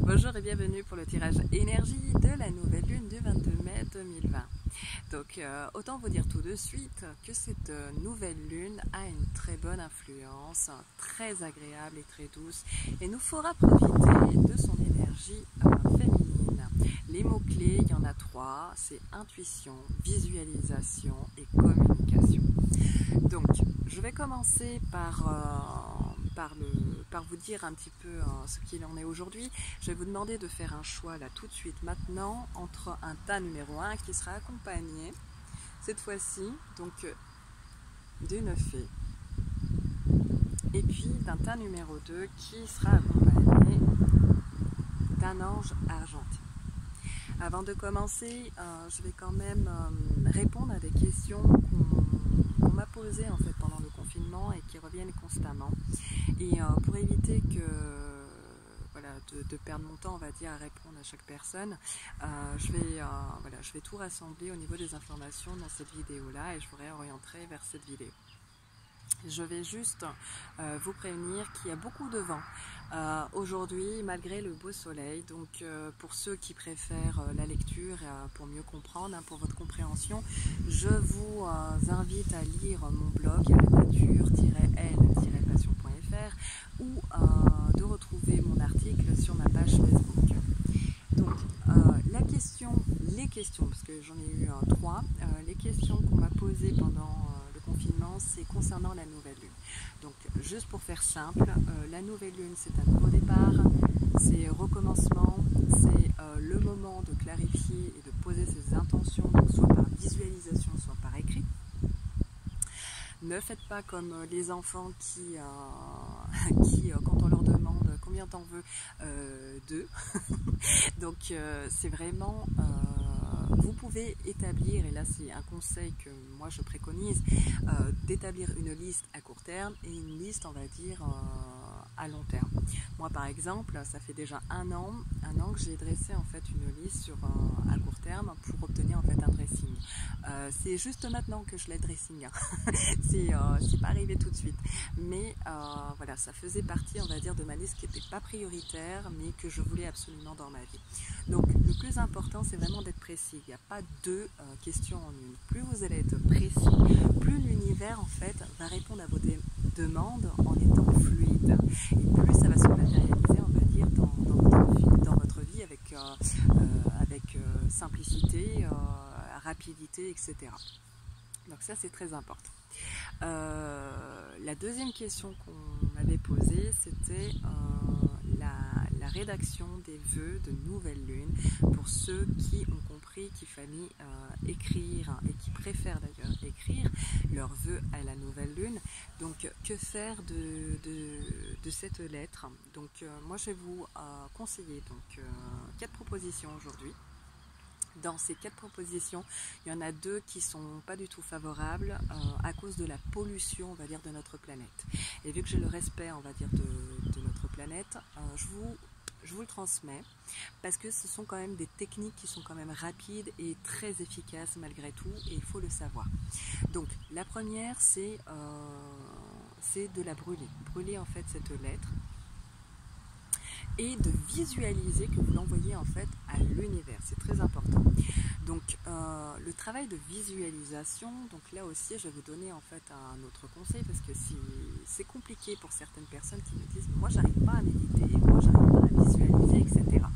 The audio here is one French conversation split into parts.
Bonjour et bienvenue pour le tirage énergie de la nouvelle lune du 22 mai 2020. Donc autant vous dire tout de suite que cette nouvelle lune a une très bonne influence, très agréable et très douce et nous fera profiter de son énergie féminine. Les mots-clés, il y en a 3, c'est intuition, visualisation et communication. Donc je vais commencer par vous dire un petit peu ce qu'il en est aujourd'hui. Je vais vous demander de faire un choix là tout de suite maintenant entre un tas numéro 1 qui sera accompagné cette fois-ci donc d'une fée et puis d'un tas numéro 2 qui sera accompagné d'un ange argenté. Avant de commencer, je vais quand même répondre à des questions qu'on m'a posées en fait pendant le confinement et qui reviennent constamment. Et pour éviter de perdre mon temps, on va dire, à répondre à chaque personne, je vais tout rassembler au niveau des informations dans cette vidéo-là et je vous réorienterai vers cette vidéo. Je vais juste vous prévenir qu'il y a beaucoup de vent aujourd'hui malgré le beau soleil. Donc pour ceux qui préfèrent la lecture pour mieux comprendre, pour votre compréhension, je vous invite à lire mon blog nature-l-passion.fr ou de retrouver mon article sur ma page Facebook. Donc les questions, parce que j'en ai eu 3, les questions qu'on m'a posées pendant confinement, c'est concernant la nouvelle lune. Donc juste pour faire simple, la nouvelle lune c'est un nouveau départ, c'est recommencement, c'est le moment de clarifier et de poser ses intentions, donc soit par visualisation, soit par écrit. Ne faites pas comme les enfants qui quand on leur demande combien t'en veux, 2. Donc c'est vraiment vous pouvez établir, et là c'est un conseil que moi je préconise, d'établir une liste à court terme et une liste on va dire à long terme. Moi par exemple, ça fait déjà un an que j'ai dressé en fait une liste à court terme pour obtenir en fait un dressing. C'est juste maintenant que je l'ai dressing, c'est pas arrivé tout de suite, mais voilà, ça faisait partie on va dire de ma liste qui n'était pas prioritaire mais que je voulais absolument dans ma vie. Donc le plus important c'est vraiment d'être précis, il n'y a pas deux questions en une. Plus vous allez être précis, plus l'univers en fait va répondre à vos demandes en étant fluide et plus ça va se matérialiser on va dire dans votre vie avec simplicité, rapidité, etc. Donc ça c'est très important. La deuxième question qu'on m'avait posée c'était la rédaction des vœux de nouvelle lune pour ceux qui ont compris qu'il fallait écrire et qui préfèrent d'ailleurs écrire leurs vœux à la nouvelle lune. Donc que faire de cette lettre? Donc moi je vais vous conseiller 4 propositions aujourd'hui. Dans ces 4 propositions, il y en a 2 qui ne sont pas du tout favorables à cause de la pollution, on va dire, de notre planète. Et vu que j'ai le respect, on va dire, de notre planète, je vous le transmets parce que ce sont quand même des techniques qui sont quand même rapides et très efficaces malgré tout, et il faut le savoir. Donc, la première, c'est de la brûler. Brûler en fait cette lettre et de visualiser que vous l'envoyez en fait à l'univers, c'est très important. Donc le travail de visualisation, donc là aussi je vais vous donner en fait un autre conseil parce que c'est compliqué pour certaines personnes qui me disent moi j'arrive pas à méditer, moi j'arrive pas à visualiser, etc.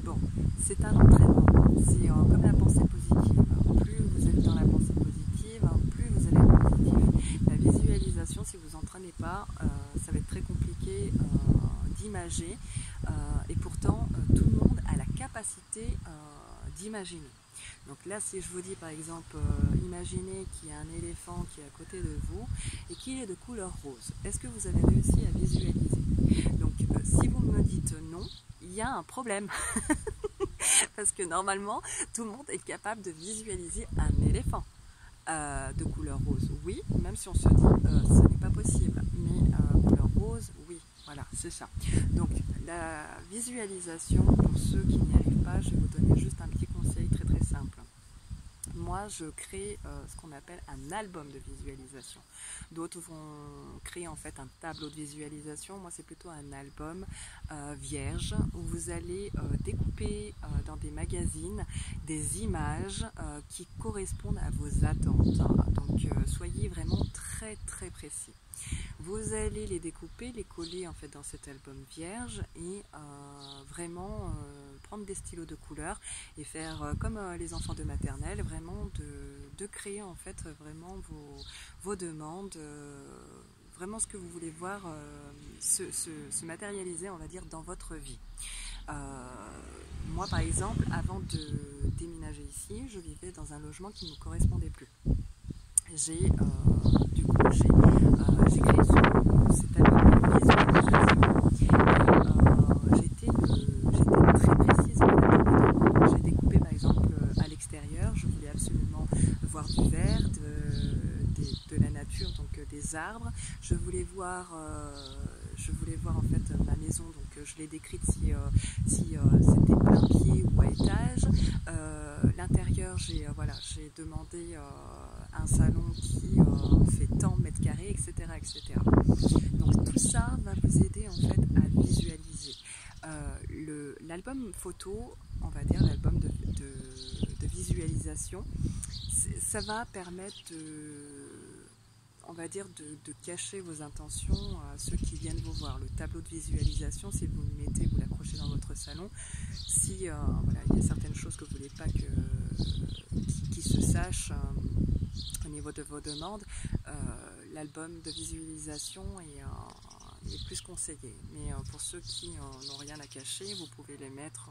Bon, c'est un entraînement, c'est comme la pensée positive. Plus vous êtes dans la pensée positive, plus vous allez être positif. La visualisation, si vous vous entraînez pas, ça va être très compliqué d'imager. Et pourtant tout le monde a la capacité d'imaginer. Donc là si je vous dis par exemple imaginez qu'il y a un éléphant qui est à côté de vous et qu'il est de couleur rose, est-ce que vous avez réussi à visualiser? Donc si vous me dites non, il y a un problème parce que normalement tout le monde est capable de visualiser un éléphant de couleur rose, oui, même si on se dit ce n'est pas possible, mais couleur rose, oui, voilà, c'est ça. Donc la visualisation, pour ceux qui n'y arrivent pas, je vais vous donner juste un petit conseil très très simple. Moi, je crée ce qu'on appelle un album de visualisation. D'autres vont créer en fait un tableau de visualisation. Moi, c'est plutôt un album vierge où vous allez découper dans des magazines des images qui correspondent à vos attentes. Donc, soyez vraiment très très précis. Vous allez les découper, les coller en fait dans cet album vierge et vraiment prendre des stylos de couleur et faire comme les enfants de maternelle, vraiment de créer en fait vraiment vos demandes, vraiment ce que vous voulez voir se matérialiser, on va dire, dans votre vie. Moi par exemple, avant de déménager ici, je vivais dans un logement qui ne me correspondait plus. J'ai créé cet album de visualisation. J'étais très précise en fait. J'ai découpé par exemple à l'extérieur, je voulais absolument voir du vert, de la nature, donc des arbres. Je voulais voir en fait ma maison, donc je l'ai décrite si c'était plein pied ou à étage. L'intérieur, j'ai demandé un salon qui fait tant de mètres carrés, etc., etc. Donc tout ça va vous aider en fait à visualiser. L'album photo, on va dire l'album de visualisation, ça va permettre de cacher vos intentions à ceux qui viennent vous voir. Le tableau de visualisation, si vous le mettez, vous l'accrochez dans votre salon, si il y a certaines choses que vous ne voulez pas qui se sachent au niveau de vos demandes, l'album de visualisation est plus conseillé. Mais pour ceux qui n'ont rien à cacher, vous pouvez les mettre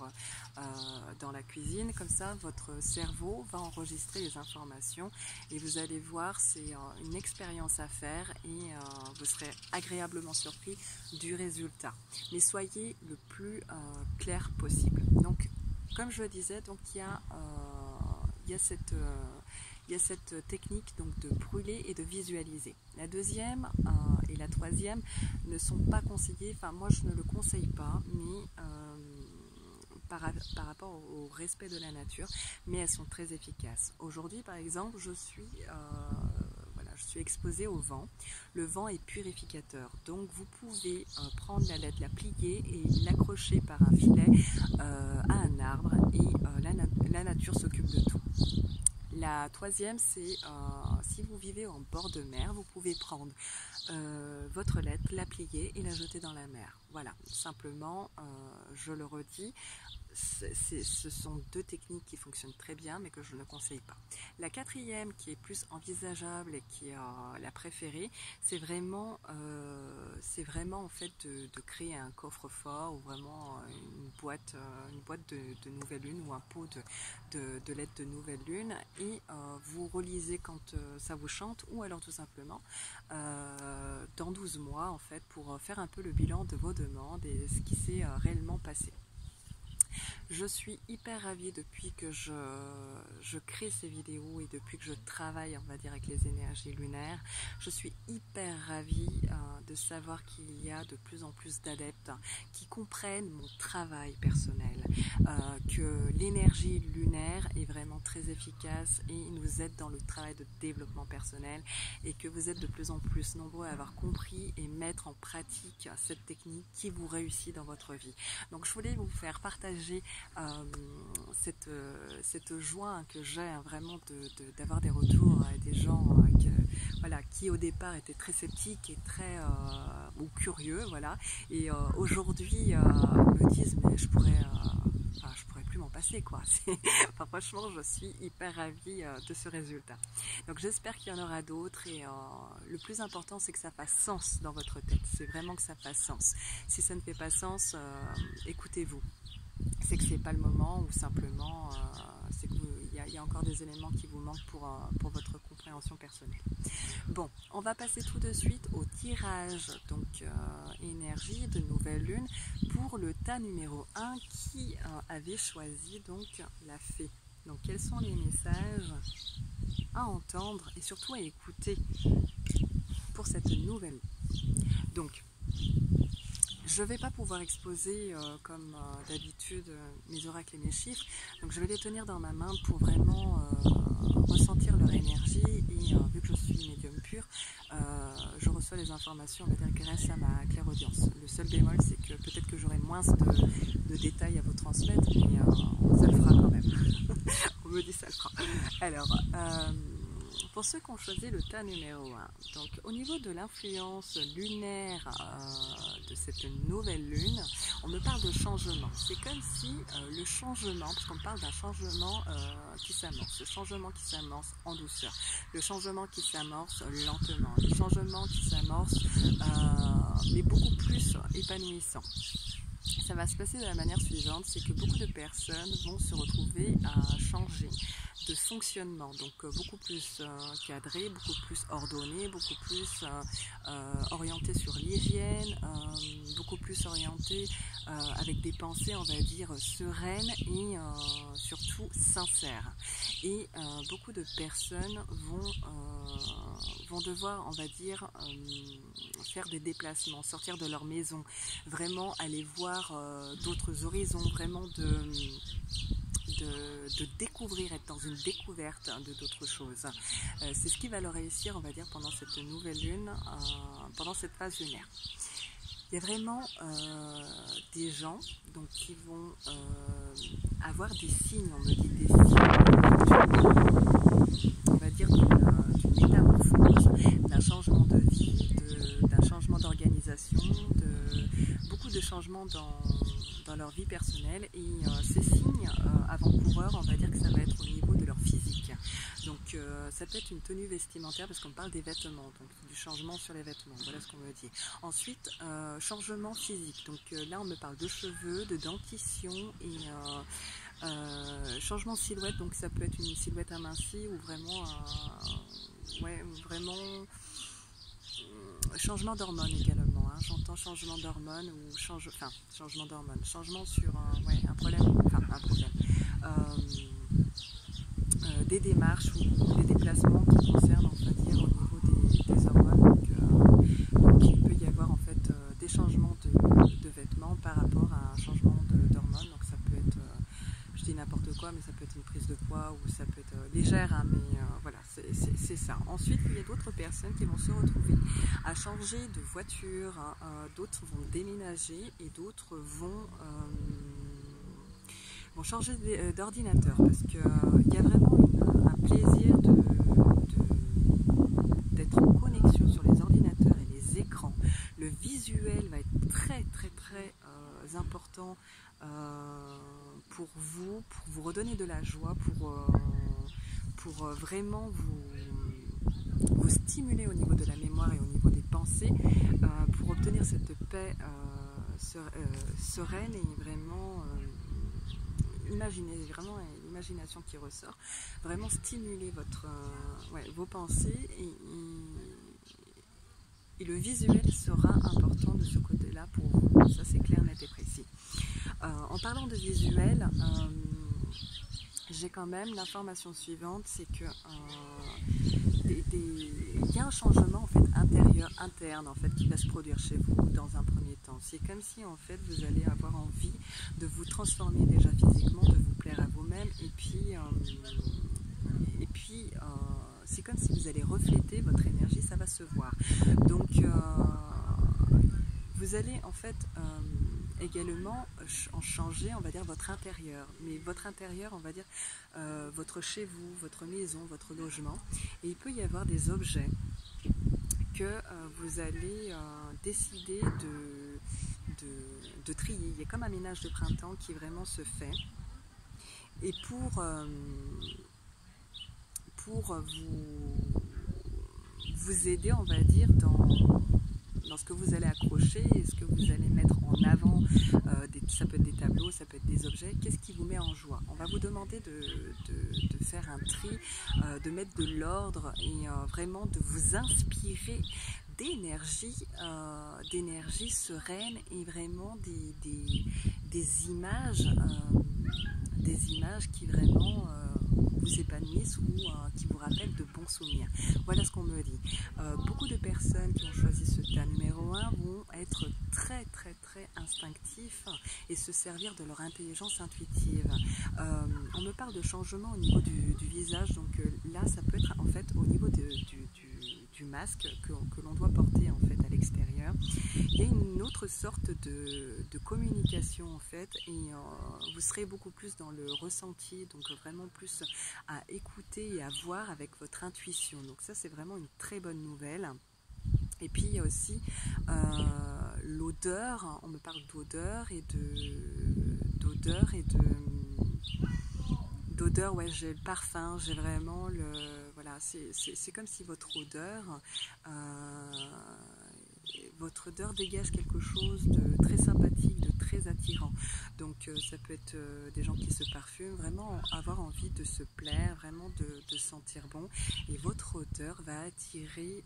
dans la cuisine. Comme ça, votre cerveau va enregistrer les informations et vous allez voir, c'est une expérience à faire et vous serez agréablement surpris du résultat. Mais soyez le plus clair possible. Donc, comme je le disais, donc il y a cette technique donc de brûler et de visualiser. La deuxième et la troisième ne sont pas conseillées, enfin moi je ne le conseille pas, mais par rapport au respect de la nature, mais elles sont très efficaces. Aujourd'hui par exemple, je suis exposée au vent. Le vent est purificateur, donc vous pouvez prendre la lettre, la plier et l'accrocher par un filet à un arbre et la nature s'occupe de tout. La troisième, c'est si vous vivez en bord de mer, vous pouvez prendre votre lettre, la plier et la jeter dans la mer. Voilà, simplement, je le redis, ce sont deux techniques qui fonctionnent très bien, mais que je ne conseille pas. La quatrième, qui est plus envisageable et qui est la préférée, c'est vraiment en fait de créer un coffre-fort ou vraiment une boîte de nouvelle lune ou un pot de lettres de nouvelle lune et vous relisez quand ça vous chante ou alors tout simplement dans 12 mois en fait pour faire un peu le bilan de vos demandes et ce qui s'est réellement passé. Je suis hyper ravie depuis que je crée ces vidéos et depuis que je travaille, on va dire, avec les énergies lunaires. Je suis hyper ravie de savoir qu'il y a de plus en plus d'adeptes qui comprennent mon travail personnel, que l'énergie lunaire est vraiment très efficace et nous aide dans le travail de développement personnel et que vous êtes de plus en plus nombreux à avoir compris et mettre en pratique cette technique qui vous réussit dans votre vie. Donc je voulais vous faire partager cette joie que j'ai vraiment d'avoir des retours et des gens qui au départ étaient très sceptiques et très ou curieux, voilà, et aujourd'hui me disent mais je pourrais plus m'en passer quoi. Enfin, franchement je suis hyper ravie de ce résultat. Donc j'espère qu'il y en aura d'autres et le plus important c'est que ça fasse sens dans votre tête, c'est vraiment que ça fasse sens. Si ça ne fait pas sens, écoutez-vous. C'est que c'est pas le moment ou simplement c'est qu'il y a encore des éléments qui vous manquent pour votre compréhension personnelle. Bon, on va passer tout de suite au tirage donc énergie de nouvelle lune pour le tas numéro 1 qui avait choisi donc la fée. Donc quels sont les messages à entendre et surtout à écouter pour cette nouvelle lune. Donc Je ne vais pas pouvoir exposer comme d'habitude mes oracles et mes chiffres, donc je vais les tenir dans ma main pour vraiment ressentir leur énergie et vu que je suis médium pur, je reçois les informations, on va dire, grâce à ma clairaudience. Le seul bémol, c'est que peut-être que j'aurai moins de détails à vous transmettre, mais ça le fera quand même. On me dit ça le fera. Alors, pour ceux qui ont choisi le tas numéro 1, donc au niveau de l'influence lunaire de cette nouvelle lune, on me parle de changement. C'est comme si le changement, parce qu'on parle d'un changement qui s'amorce, le changement qui s'amorce en douceur, le changement qui s'amorce lentement, le changement qui s'amorce mais beaucoup plus épanouissant. Ça va se passer de la manière suivante, c'est que beaucoup de personnes vont se retrouver à changer de fonctionnement, donc beaucoup plus cadré, beaucoup plus ordonné, beaucoup plus orienté sur l'hygiène, beaucoup plus orienté avec des pensées, on va dire, sereines et surtout sincères. Et beaucoup de personnes vont devoir, on va dire, faire des déplacements, sortir de leur maison, vraiment aller voir d'autres horizons, vraiment de découvrir, être dans une découverte de d'autres choses. C'est ce qui va leur réussir, on va dire, pendant cette nouvelle lune, pendant cette phase lunaire. Il y a vraiment des gens donc, qui vont avoir des signes, on me dit des signes, on va dire d'une métamorphose, d'un changement de vie, d'un changement d'organisation, beaucoup de changements dans leur vie personnelle, et ces signes avant-coureurs, on va dire que ça va être au niveau de leur physique. Donc ça peut être une tenue vestimentaire, parce qu'on parle des vêtements, donc du changement sur les vêtements, voilà ce qu'on me dit. Ensuite, changement physique, donc là on me parle de cheveux, de dentition et changement de silhouette, donc ça peut être une silhouette amincie ou vraiment changement d'hormones également, hein. J'entends changement d'hormones ou changement d'hormones, changement sur un problème, des démarches ou des déplacements qui concernent, on va dire, au niveau des hormones. Donc il peut y avoir en fait des changements de vêtements par rapport à un changement d'hormones. Donc ça peut être, je dis n'importe quoi, mais ça peut être une prise de poids ou ça peut être légère, hein, mais voilà, c'est ça. Ensuite, il y a d'autres personnes qui vont se retrouver à changer de voiture, hein, d'autres vont déménager et d'autres vont changer d'ordinateur, parce qu'il y a vraiment un plaisir d'être en connexion sur les ordinateurs et les écrans. Le visuel va être très très très important pour vous redonner de la joie, pour vraiment vous stimuler au niveau de la mémoire et au niveau des pensées, pour obtenir cette paix sereine et vraiment imaginez, vraiment l'imagination qui ressort, vraiment stimuler vos pensées, et le visuel sera important de ce côté-là pour vous, ça c'est clair, net et précis. En parlant de visuel, j'ai quand même l'information suivante, c'est que il y a un changement en fait interne en fait qui va se produire chez vous dans un premier temps. C'est comme si en fait vous allez avoir envie de vous transformer déjà physiquement, de vous plaire à vous-même, et puis c'est comme si vous allez refléter votre énergie, ça va se voir. Donc vous allez en fait également en changer, on va dire, votre intérieur. Mais votre intérieur, on va dire, votre chez vous, votre maison, votre logement. Et il peut y avoir des objets que vous allez décider de trier. Il y a comme un ménage de printemps qui vraiment se fait. Et pour vous aider, on va dire, dans ce que vous allez accrocher et ce que vous allez mettre en avant, ça peut être des tableaux, ça peut être des objets, qu'est-ce qui vous met en joie? On va vous demander de faire un tri, de mettre de l'ordre et vraiment de vous inspirer d'énergie sereine et vraiment des images qui vraiment vous épanouissent ou qui vous rappellent de bons souvenirs. Voilà ce qu'on me dit. Beaucoup de personnes qui ont choisi ce tas numéro 1 vont être très instinctifs et se servir de leur intelligence intuitive. On me parle de changement au niveau du visage, donc là ça peut être en fait au niveau du masque que l'on doit porter en fait à l'extérieur. Il y a une autre sorte de communication en fait, et vous serez beaucoup plus dans le ressenti, donc vraiment plus à écouter et à voir avec votre intuition. Donc ça c'est vraiment une très bonne nouvelle. Et puis il y a aussi l'odeur, on me parle d'odeur et d'odeur, ouais, j'ai le parfum, j'ai vraiment le, voilà, c'est comme si votre odeur dégage quelque chose de très sympathique, de très attirant. Donc ça peut être des gens qui se parfument, vraiment avoir envie de se plaire, vraiment de sentir bon, et votre odeur va attirer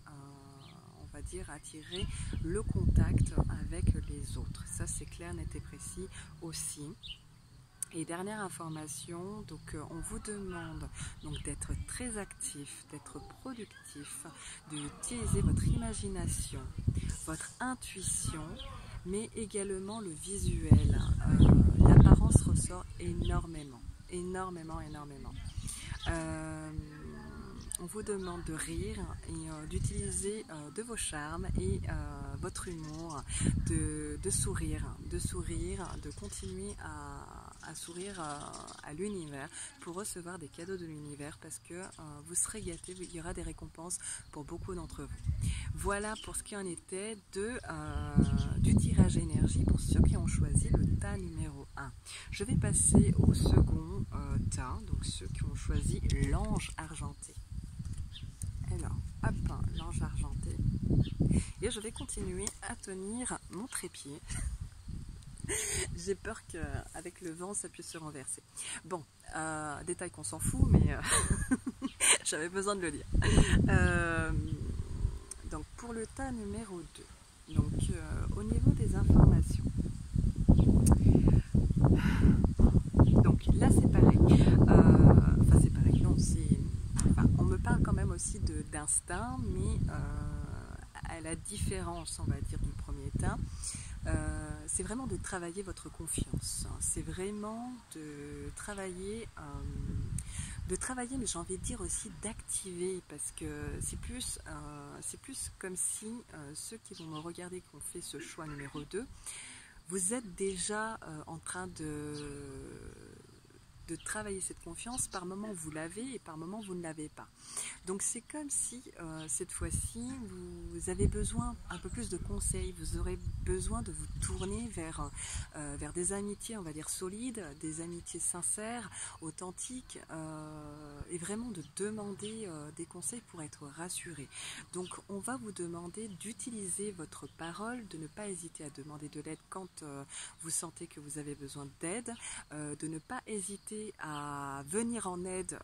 attirer le contact avec les autres. Ça c'est clair, net et précis aussi. Et dernière information, donc on vous demande donc d'être très actif, d'être productif, d'utiliser votre imagination, votre intuition, mais également le visuel. L'apparence ressort énormément. On vous demande de rire et d'utiliser de vos charmes et votre humour, de sourire, de continuer à sourire à l'univers pour recevoir des cadeaux de l'univers, parce que vous serez gâtés, il y aura des récompenses pour beaucoup d'entre vous. Voilà pour ce qui en était du tirage énergie pour ceux qui ont choisi le tas numéro 1. Je vais passer au second tas, donc ceux qui ont choisi l'ange argenté. Alors, hop, l'ange argenté. Et je vais continuer à tenir mon trépied. J'ai peur qu'avec le vent, ça puisse se renverser. Bon, détail qu'on s'en fout, mais j'avais besoin de le dire. Donc, pour le tas numéro 2, donc, au niveau des informations. Donc, là, c'est pareil. Enfin, c'est pareil, non, c'est... Enfin, on me parle quand même aussi d'instinct, mais à la différence, on va dire, du premier tas, c'est vraiment de travailler votre confiance. C'est vraiment de travailler, mais j'ai envie de dire aussi d'activer, parce que c'est plus comme si ceux qui vont me regarder, qui ont fait ce choix numéro 2, vous êtes déjà en train de travailler cette confiance. Par moment vous l'avez et par moment vous ne l'avez pas. Donc c'est comme si cette fois-ci vous avez besoin un peu plus de conseils, vous aurez besoin de vous tourner vers des amitiés, on va dire solides, des amitiés sincères, authentiques, et vraiment de demander des conseils pour être rassuré. Donc on va vous demander d'utiliser votre parole, de ne pas hésiter à demander de l'aide quand vous sentez que vous avez besoin d'aide, de ne pas hésiter à venir en aide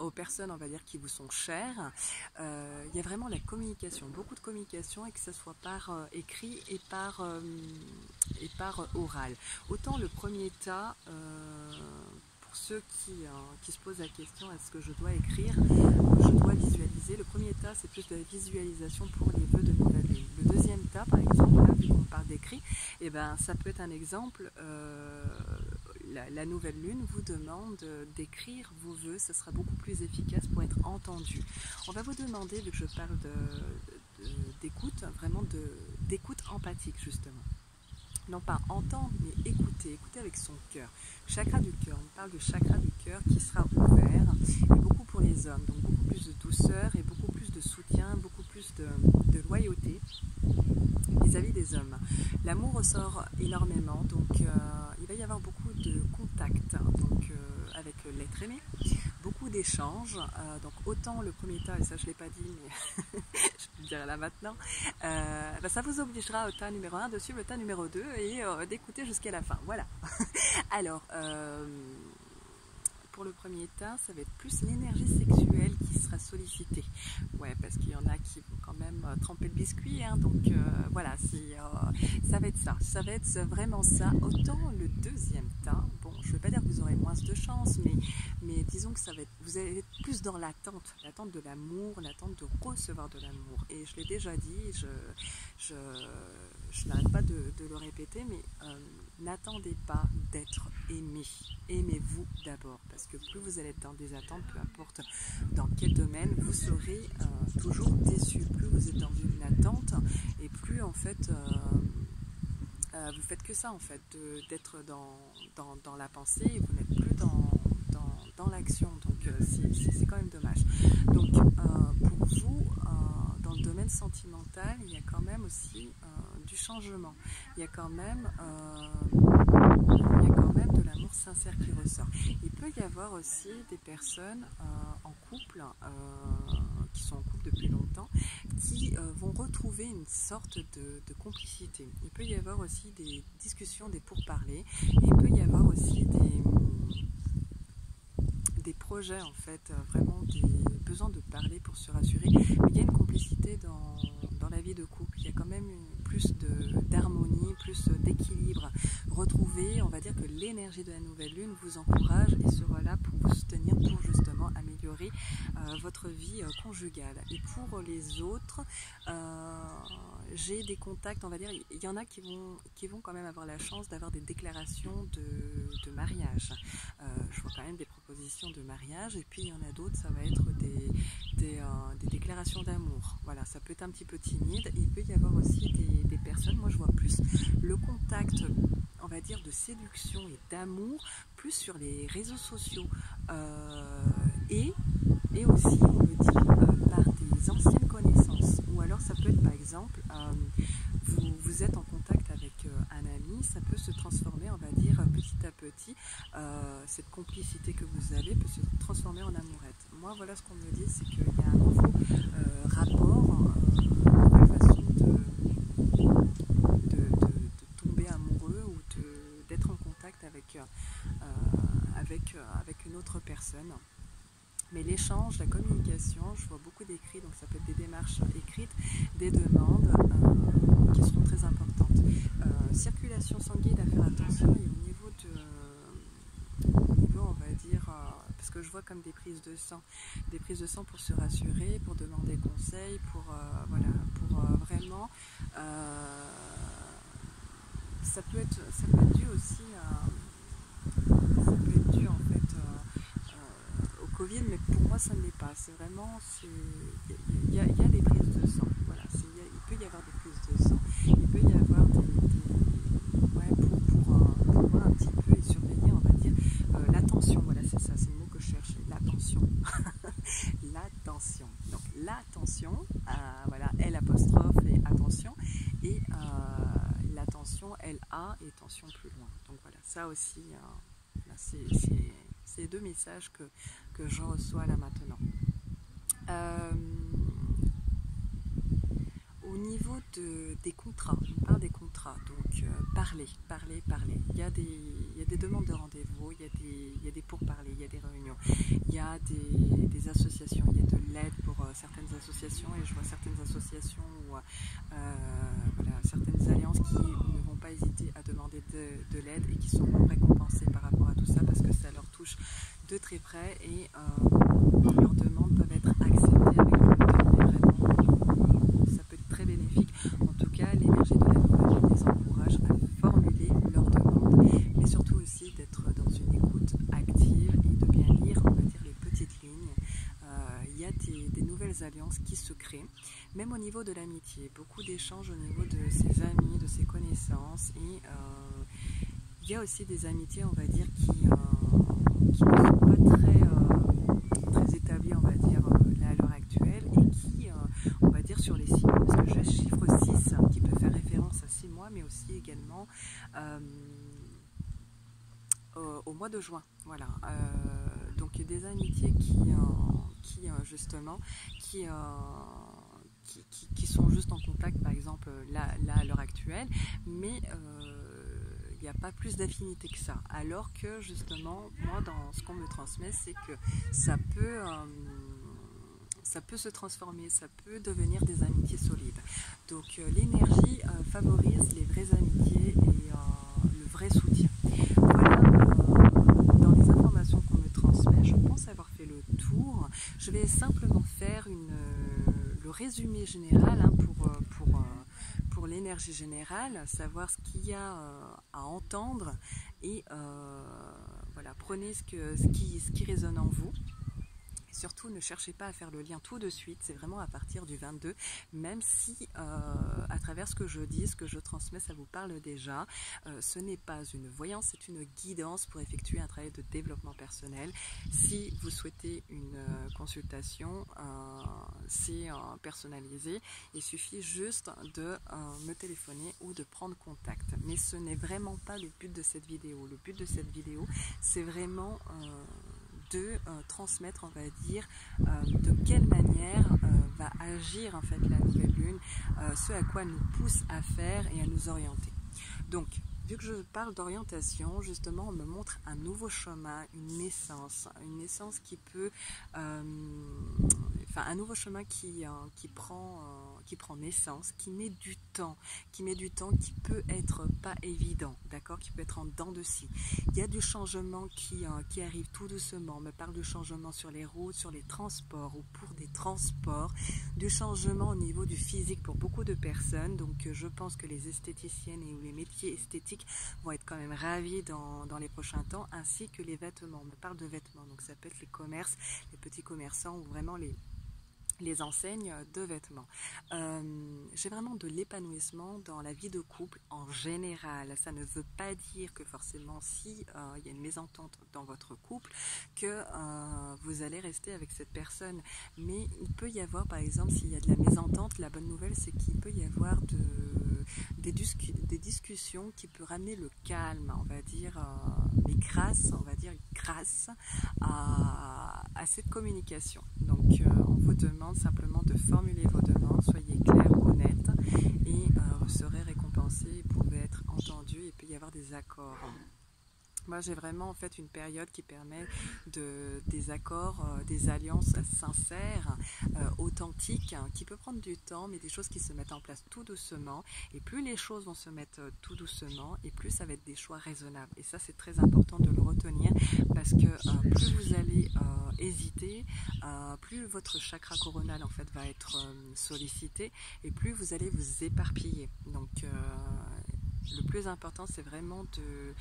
aux personnes, on va dire, qui vous sont chères. Il y a vraiment la communication, beaucoup de communication, et que ce soit par écrit et par oral. Autant le premier tas, pour ceux qui se posent la question, est-ce que je dois écrire, je dois visualiser. Le premier tas, c'est plus de la visualisation pour les vœux de nouvelle lune. Le deuxième tas, par exemple, là, vu qu'on parle d'écrit, eh ben, ça peut être un exemple. La nouvelle lune vous demande d'écrire vos vœux, ce sera beaucoup plus efficace pour être entendu. On va vous demander, vu que je parle d'écoute, vraiment d'écoute empathique justement. Non pas entendre, mais écouter avec son cœur. Chakra du cœur, on parle du chakra du cœur qui sera ouvert, et beaucoup pour les hommes, donc beaucoup plus de douceur et beaucoup plus de soutien, beaucoup plus de loyauté vis-à-vis des hommes. L'amour ressort énormément, donc il va y avoir beaucoup de contacts avec l'être aimé, beaucoup d'échanges, donc autant le premier tas, et ça je ne l'ai pas dit, mais je peux le dire là maintenant, ça vous obligera au tas numéro 1 de suivre le tas numéro 2 et d'écouter jusqu'à la fin, voilà. Alors, pour le premier tas, ça va être plus l'énergie sexuelle qui sera sollicité. Ouais, parce qu'il y en a qui vont quand même tremper le biscuit, hein, donc voilà, ça va être ça. Ça va être vraiment ça. Autant le deuxième tas, bon, je ne veux pas dire que vous aurez moins de chance, mais disons que ça va être, vous allez être plus dans l'attente de l'amour, l'attente de recevoir de l'amour. Et je l'ai déjà dit, je n'arrête pas de le répéter, mais n'attendez pas d'être aimé. Aimez-vous d'abord, parce que plus vous allez être dans des attentes, peu importe dans quel domaine, vous serez toujours déçu. Plus vous êtes dans une attente, et plus en fait vous faites que ça en fait, d'être dans la pensée, et vous n'êtes plus dans l'action, donc c'est quand même dommage. Donc pour vous, dans le domaine sentimental, il y a quand même aussi du changement, il y a quand même de l'amour sincère qui ressort. Il peut y avoir aussi des personnes en couple, qui sont en couple depuis longtemps, qui vont retrouver une sorte de complicité. Il peut y avoir aussi des discussions, des pourparlers, et il peut y avoir aussi des projets en fait, vraiment des besoins de parler pour se rassurer, mais il y a une complicité dans la vie de couple, il y a quand même plus d'harmonie, plus d'équilibre retrouvé. On va dire que l'énergie de la nouvelle lune vous encourage et sera là pour vous soutenir, pour justement améliorer votre vie conjugale. Et pour les autres, j'ai des contacts, on va dire, il y en a qui vont quand même avoir la chance d'avoir des déclarations de mariage. Je vois quand même des propositions de mariage, et puis il y en a d'autres, ça va être des déclarations d'amour. Voilà, ça peut être un petit peu timide. Il peut y avoir aussi des personnes, moi je vois plus le contact, on va dire, de séduction et d'amour, plus sur les réseaux sociaux, et aussi, on me dit, par des anciennes connaissances. Ou alors ça peut être par exemple, vous êtes en contact avec un ami, ça peut se transformer, on va dire, petit à petit, cette complicité que vous avez peut se transformer en amourette. Moi, voilà ce qu'on me dit, c'est qu'il y a un nouveau rapport, une nouvelle façon de tomber amoureux, ou d'être en contact avec une autre personne. Mais l'échange, la communication, je vois beaucoup d'écrits, donc ça peut être des démarches écrites, des demandes qui seront très importantes. Circulation sanguine, à faire attention, et au niveau, on va dire, parce que je vois comme des prises de sang pour se rassurer, pour demander conseil, pour vraiment, ça peut être dû aussi en fait au Covid, mais pour moi ça ne l'est pas. C'est vraiment, il y a des prises de sang. Voilà, il peut y avoir des prises de sang, il peut y avoir pour voir un petit peu et surveiller, on va dire, l'attention. Voilà, c'est ça, c'est le mot que je cherchais, l'attention. L'attention. Donc l'attention, voilà, L apostrophe et attention, et l'attention, L-A, et tension plus loin. Donc voilà, ça aussi, c'est les deux messages que je reçois là maintenant. Au niveau des contrats, on parle des contrats, donc parler. Il y a des demandes de rendez-vous, il y a des pourparlers, il y a des réunions, il y a des associations, il y a de l'aide pour certaines associations, et je vois certaines associations ou certaines alliances qui ne vont pas hésiter à demander de l'aide, et qui seront récompensées par rapport à tout ça, parce que ça leur touche de très près, et leurs demandes peuvent être acceptées avec le temps, et vraiment ça peut être très bénéfique. En tout cas, l'énergie de la nouvelle lune les encourage à formuler leurs demandes, mais surtout aussi d'être dans une écoute active et de bien lire, on va dire, les petites lignes. Il y a des nouvelles alliances qui se créent, même au niveau de l'amitié, beaucoup d'échanges au niveau de ses amis, de ses connaissances, et il y a aussi des amitiés, on va dire, qui ne sont pas très établies, on va dire, là à l'heure actuelle, et qui, on va dire, sur les 6 mois, parce que j'ai le chiffre 6 qui peut faire référence à 6 mois, mais aussi également au mois de juin. Voilà. Donc des amitiés qui sont juste en contact, par exemple, là à l'heure actuelle, mais il n'y a pas plus d'affinité que ça. Alors que justement, moi, dans ce qu'on me transmet, c'est que ça peut ça peut se transformer, ça peut devenir des amitiés solides. Donc l'énergie favorise les vraies amitiés et le vrai soutien. Voilà, dans les informations qu'on me transmet, je pense avoir fait le tour. Je vais simplement faire le résumé général pour l'énergie générale, savoir ce qu'il y a à entendre et voilà, prenez ce qui résonne en vous. Surtout, ne cherchez pas à faire le lien tout de suite, c'est vraiment à partir du 22, même si à travers ce que je dis, ce que je transmets, ça vous parle déjà. Ce n'est pas une voyance, c'est une guidance pour effectuer un travail de développement personnel. Si vous souhaitez une consultation, c'est personnalisé. Il suffit juste de me téléphoner ou de prendre contact. Mais ce n'est vraiment pas le but de cette vidéo. Le but de cette vidéo, c'est vraiment de transmettre, on va dire, de quelle manière va agir en fait la nouvelle lune, ce à quoi elle nous pousse à faire et à nous orienter. Donc, vu que je parle d'orientation, justement, on me montre un nouveau chemin, une naissance qui peut, un nouveau chemin qui prend naissance, qui met du temps, qui peut être pas évident, d'accord, qui peut être en dents de scie. Il y a du changement qui arrive tout doucement. On me parle de changement sur les routes, sur les transports ou pour des transports, du changement au niveau du physique pour beaucoup de personnes. Donc je pense que les esthéticiennes et les métiers esthétiques vont être quand même ravis dans les prochains temps, ainsi que les vêtements. On me parle de vêtements, donc ça peut être les commerces, les petits commerçants ou vraiment les enseignes de vêtements. J'ai vraiment de l'épanouissement dans la vie de couple en général. Ça ne veut pas dire que forcément si il y a une mésentente dans votre couple que vous allez rester avec cette personne. Mais il peut y avoir, par exemple, s'il y a de la mésentente, la bonne nouvelle c'est qu'il peut y avoir des discussions qui peuvent ramener le calme, on va dire, mais grâce à cette communication. Donc on vous demande simplement de formuler vos demandes, soyez clair, honnête et vous serez récompensé, vous pouvez être entendu et il peut y avoir des accords. Moi, j'ai vraiment en fait une période qui permet des accords, des alliances sincères, authentiques, qui peut prendre du temps, mais des choses qui se mettent en place tout doucement. Et plus les choses vont se mettre tout doucement, et plus ça va être des choix raisonnables. Et ça, c'est très important de le retenir, parce que plus vous allez hésiter, plus votre chakra coronal en fait va être sollicité, et plus vous allez vous éparpiller. Donc le plus important, c'est vraiment de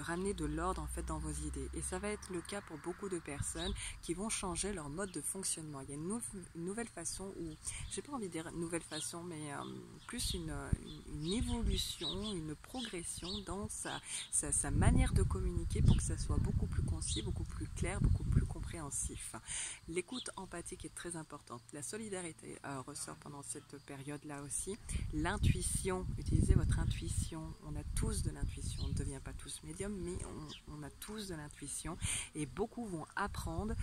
ramener de l'ordre en fait dans vos idées. Et ça va être le cas pour beaucoup de personnes qui vont changer leur mode de fonctionnement. Il y a une nouvelle façon, ou j'ai pas envie de dire une nouvelle façon, mais plus une évolution, une progression dans sa manière de communiquer pour que ça soit beaucoup plus concis, beaucoup plus clair, beaucoup plus compréhensif. L'écoute empathique est très importante. La solidarité ressort pendant cette période-là aussi. L'intuition, utilisez votre intuition. On a tous de l'intuition, on ne devient pas tous médium, mais on a tous de l'intuition et beaucoup vont apprendre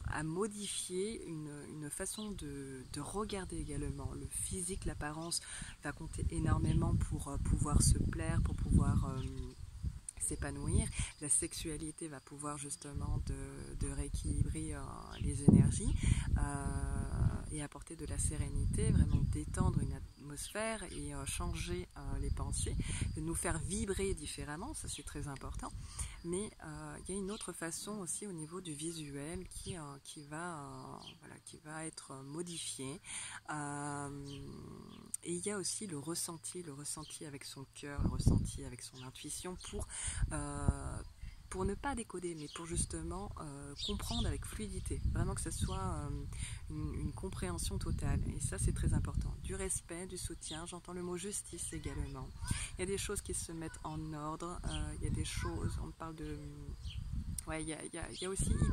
à modifier une façon de regarder également. Le physique, l'apparence va compter énormément pour pouvoir se plaire, pour pouvoir s'épanouir. La sexualité va pouvoir justement de rééquilibrer les énergies et apporter de la sérénité, vraiment détendre une atmosphère et changer les pensées, de nous faire vibrer différemment, ça c'est très important. Mais il y a une autre façon aussi au niveau du visuel qui va être modifié. Et il y a aussi le ressenti avec son cœur, le ressenti avec son intuition pour ne pas décoder, mais pour justement comprendre avec fluidité, vraiment que ce soit une compréhension totale. Et ça, c'est très important. Du respect, du soutien, j'entends le mot justice également. Il y a des choses qui se mettent en ordre, il y a des choses, on parle de... Ouais, il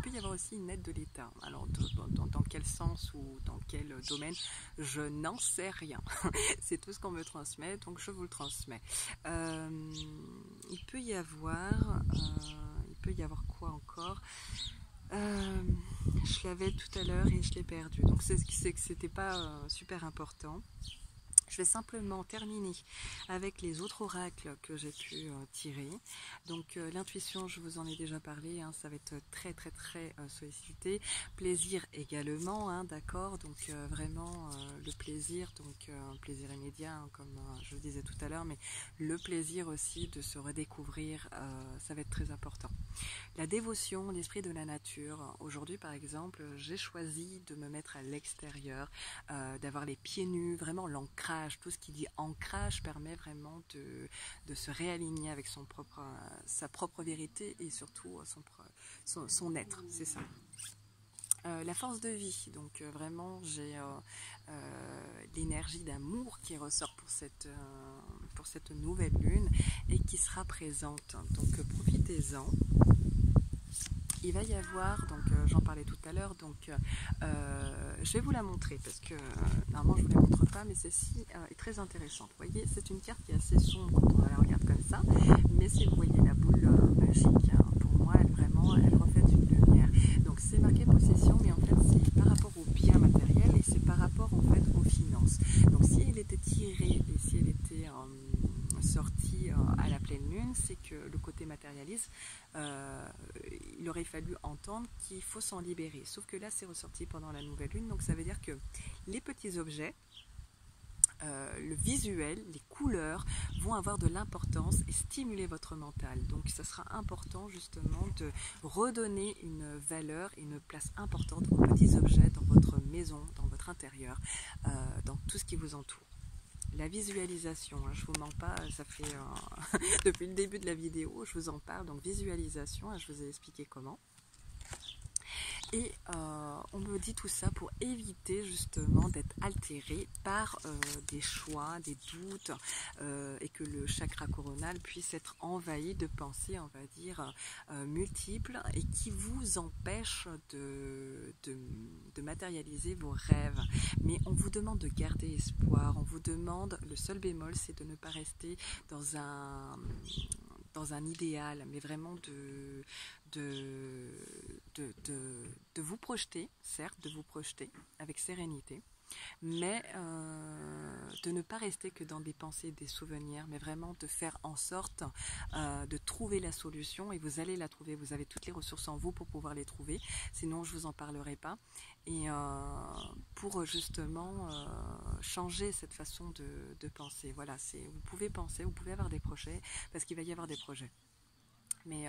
peut y avoir aussi une aide de l'État. Alors, dans quel sens ou dans quel domaine, je n'en sais rien. C'est tout ce qu'on me transmet, donc je vous le transmets. Il peut y avoir quoi encore ? Je l'avais tout à l'heure et je l'ai perdu. Donc, c'est que c'était pas super important. Je vais simplement terminer avec les autres oracles que j'ai pu tirer. Donc l'intuition, je vous en ai déjà parlé, hein, ça va être très sollicité. Plaisir également, hein, d'accord. Donc vraiment le plaisir, donc plaisir immédiat, hein, comme je le disais tout à l'heure, mais le plaisir aussi de se redécouvrir, ça va être très important. La dévotion, l'esprit de la nature. Aujourd'hui, par exemple, j'ai choisi de me mettre à l'extérieur, d'avoir les pieds nus, vraiment l'ancrage. Tout ce qui dit ancrage permet vraiment de se réaligner avec sa propre vérité et surtout son être, c'est ça. La force de vie, donc vraiment j'ai l'énergie d'amour qui ressort pour cette nouvelle lune et qui sera présente, donc profitez-en. Il va y avoir, donc j'en parlais tout à l'heure, donc je vais vous la montrer parce que normalement je ne vous la montre pas, mais celle-ci est très intéressante. Vous voyez, c'est une carte qui est assez sombre quand on la regarde comme ça, mais si vous voyez la boule magique, hein, pour moi elle reflète une lumière. Donc c'est marqué possession, mais en fait c'est par rapport aux biens matériels et c'est par rapport en fait aux finances. Donc si elle était tirée et si elle était sortie à la pleine lune, c'est que le côté matérialiste, il aurait fallu entendre qu'il faut s'en libérer. Sauf que là, c'est ressorti pendant la nouvelle lune, donc ça veut dire que les petits objets, le visuel, les couleurs vont avoir de l'importance et stimuler votre mental. Donc ça sera important justement de redonner une valeur et une place importante aux petits objets dans votre maison, dans votre intérieur, dans tout ce qui vous entoure. La visualisation, hein, je ne vous mens pas, ça fait depuis le début de la vidéo, je vous en parle, donc visualisation, je vous ai expliqué comment. Et on me dit tout ça pour éviter justement d'être altéré par des choix, des doutes, et que le chakra coronal puisse être envahi de pensées, on va dire, multiples et qui vous empêchent de matérialiser vos rêves. Mais on vous demande de garder espoir, on vous demande, le seul bémol, c'est de ne pas rester dans un idéal, mais vraiment de vous projeter, certes, de vous projeter avec sérénité, mais de ne pas rester que dans des pensées, des souvenirs, mais vraiment de faire en sorte de trouver la solution, et vous allez la trouver, vous avez toutes les ressources en vous pour pouvoir les trouver, sinon je ne vous en parlerai pas, et pour justement changer cette façon de penser. Voilà, vous pouvez penser, vous pouvez avoir des projets, parce qu'il va y avoir des projets, mais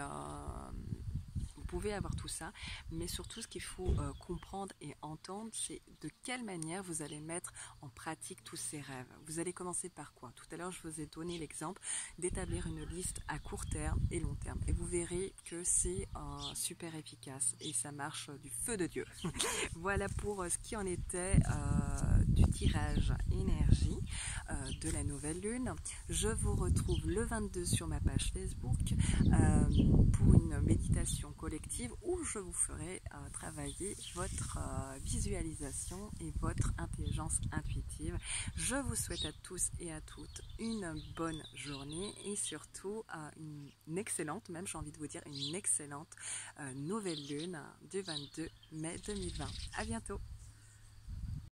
vous pouvez avoir tout ça, mais surtout ce qu'il faut comprendre et entendre, c'est de quelle manière vous allez mettre en pratique tous ces rêves. Vous allez commencer par quoi? Tout à l'heure, je vous ai donné l'exemple d'établir une liste à court terme et long terme. Et vous verrez que c'est super efficace et ça marche du feu de Dieu. Voilà pour ce qui en était du tirage énergie de la nouvelle lune. Je vous retrouve le 22 sur ma page Facebook pour une méditation collective où je vous ferai travailler votre visualisation et votre intelligence intuitive. Je vous souhaite à tous et à toutes une bonne journée et surtout une excellente, même j'ai envie de vous dire une excellente nouvelle lune du 22 mai 2020. À bientôt.